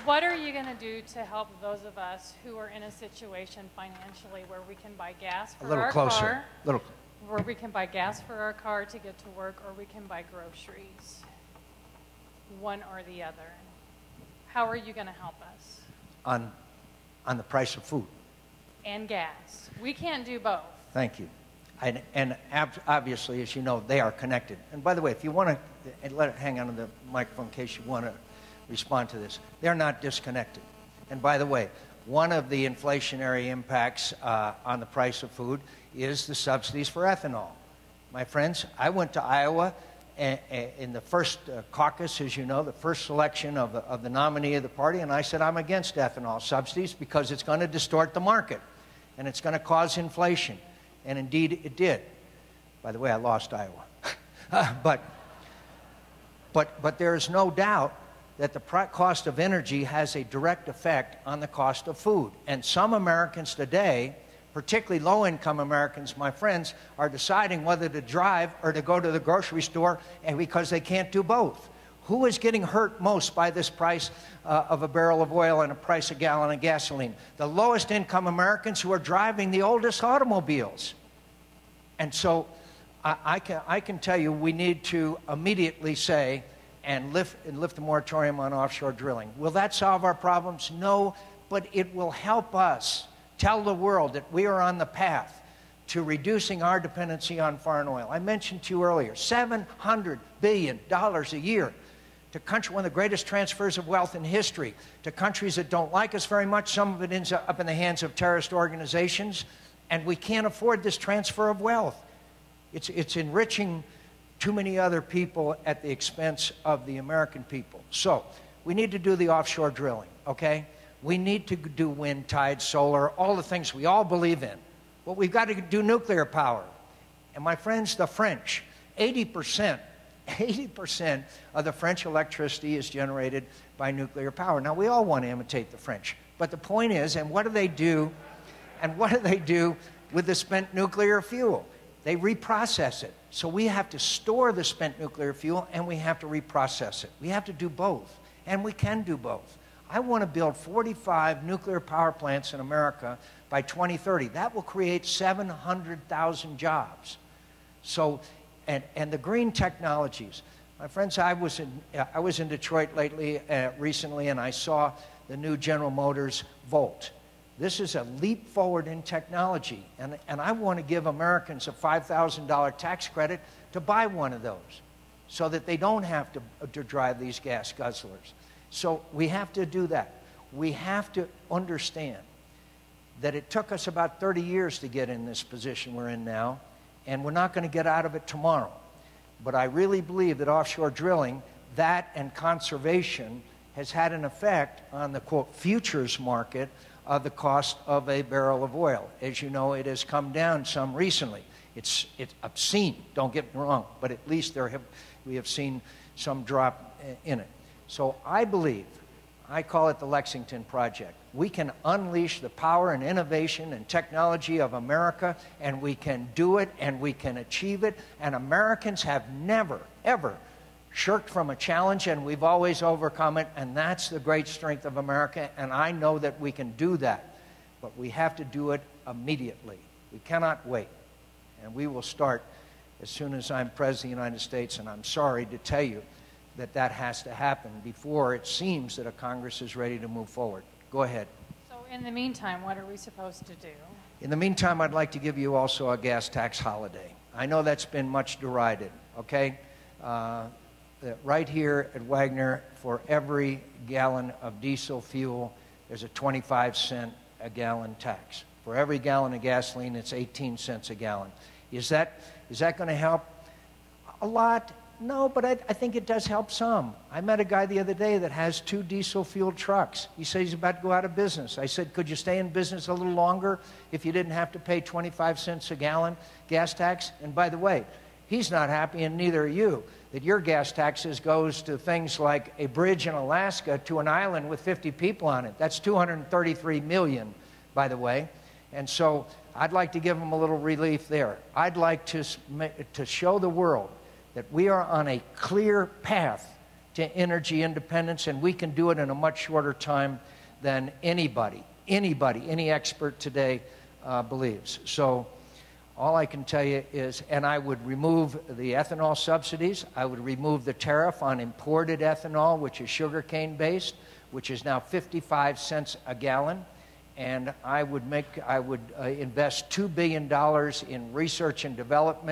What are you going to do to help those of us who are in a situation financially where we can buy gas for our car, where we can buy gas for our car to get to work, or we can buy groceries? One or the other. How are you going to help us? On the price of food. And gas. We can't do both. Thank you. And obviously, as you know, they are connected. And by the way, if you want to, let it hang on to the microphone in case you want to respond to this. They're not disconnected. And by the way, one of the inflationary impacts on the price of food is the subsidies for ethanol. My friends, I went to Iowa in the first caucus, as you know, the first selection of the nominee of the party, and I said I'm against ethanol subsidies because it's going to distort the market and it's going to cause inflation. And indeed it did. By the way, I lost Iowa. But there is no doubt that the cost of energy has a direct effect on the cost of food. And some Americans today, particularly low-income Americans, my friends, are deciding whether to drive or to go to the grocery store, and because they can't do both. Who is getting hurt most by this price of a barrel of oil and a price a gallon of gasoline? The lowest income Americans who are driving the oldest automobiles. And so I can tell you we need to immediately say and lift the moratorium on offshore drilling. Will that solve our problems? No, but it will help us tell the world that we are on the path to reducing our dependency on foreign oil. I mentioned to you earlier, $700 billion a year to country, one of the greatest transfers of wealth in history, to countries that don't like us very much. Some of it ends up in the hands of terrorist organizations, and we can't afford this transfer of wealth. It's enriching too many other people at the expense of the American people. So we need to do the offshore drilling, okay? We need to do wind, tide, solar, all the things we all believe in. But we've got to do nuclear power. And my friends, the French, 80% of the French electricity is generated by nuclear power. Now, we all want to imitate the French. But the point is, and what do they do? And what do they do with the spent nuclear fuel? They reprocess it. So we have to store the spent nuclear fuel and we have to reprocess it. We have to do both. And we can do both. I want to build 45 nuclear power plants in America by 2030. That will create 700,000 jobs. So, and the green technologies. My friends, I was in Detroit recently, and I saw the new General Motors Volt. This is a leap forward in technology, and I want to give Americans a $5,000 tax credit to buy one of those so that they don't have to drive these gas guzzlers. So we have to do that. We have to understand that it took us about 30 years to get in this position we're in now, and we're not going to get out of it tomorrow. But I really believe that offshore drilling, that and conservation, has had an effect on the, quote, futures market of the cost of a barrel of oil. As you know, it has come down some recently. It's obscene, don't get me wrong, but at least we have seen some drop in it. So I believe, I call it the Lexington Project. We can unleash the power and innovation and technology of America, and we can do it, and we can achieve it, and Americans have never, ever shirked from a challenge, and we've always overcome it, and that's the great strength of America, and I know that we can do that, but we have to do it immediately. We cannot wait, and we will start as soon as I'm President of the United States, and I'm sorry to tell you that that has to happen before it seems that a Congress is ready to move forward. Go ahead. So in the meantime, what are we supposed to do? In the meantime, I'd like to give you also a gas tax holiday. I know that's been much derided, okay? Right here at Wagner, for every gallon of diesel fuel, there's a 25-cent a gallon tax. For every gallon of gasoline, it's 18 cents a gallon. Is that going to help? A lot? No, but I think it does help some. I met a guy the other day that has 2 diesel-fueled trucks. He said he's about to go out of business. I said, could you stay in business a little longer if you didn't have to pay 25 cents a gallon gas tax? And by the way, he's not happy, and neither are you, that your gas taxes goes to things like a bridge in Alaska to an island with 50 people on it. That's $233 million, by the way. And so I'd like to give him a little relief there. I'd like to show the world that we are on a clear path to energy independence, and we can do it in a much shorter time than anybody, any expert today believes. So all I can tell you is, and I would remove the ethanol subsidies. I would remove the tariff on imported ethanol, which is sugarcane based, which is now 55 cents a gallon. And I would invest $2 billion in research and development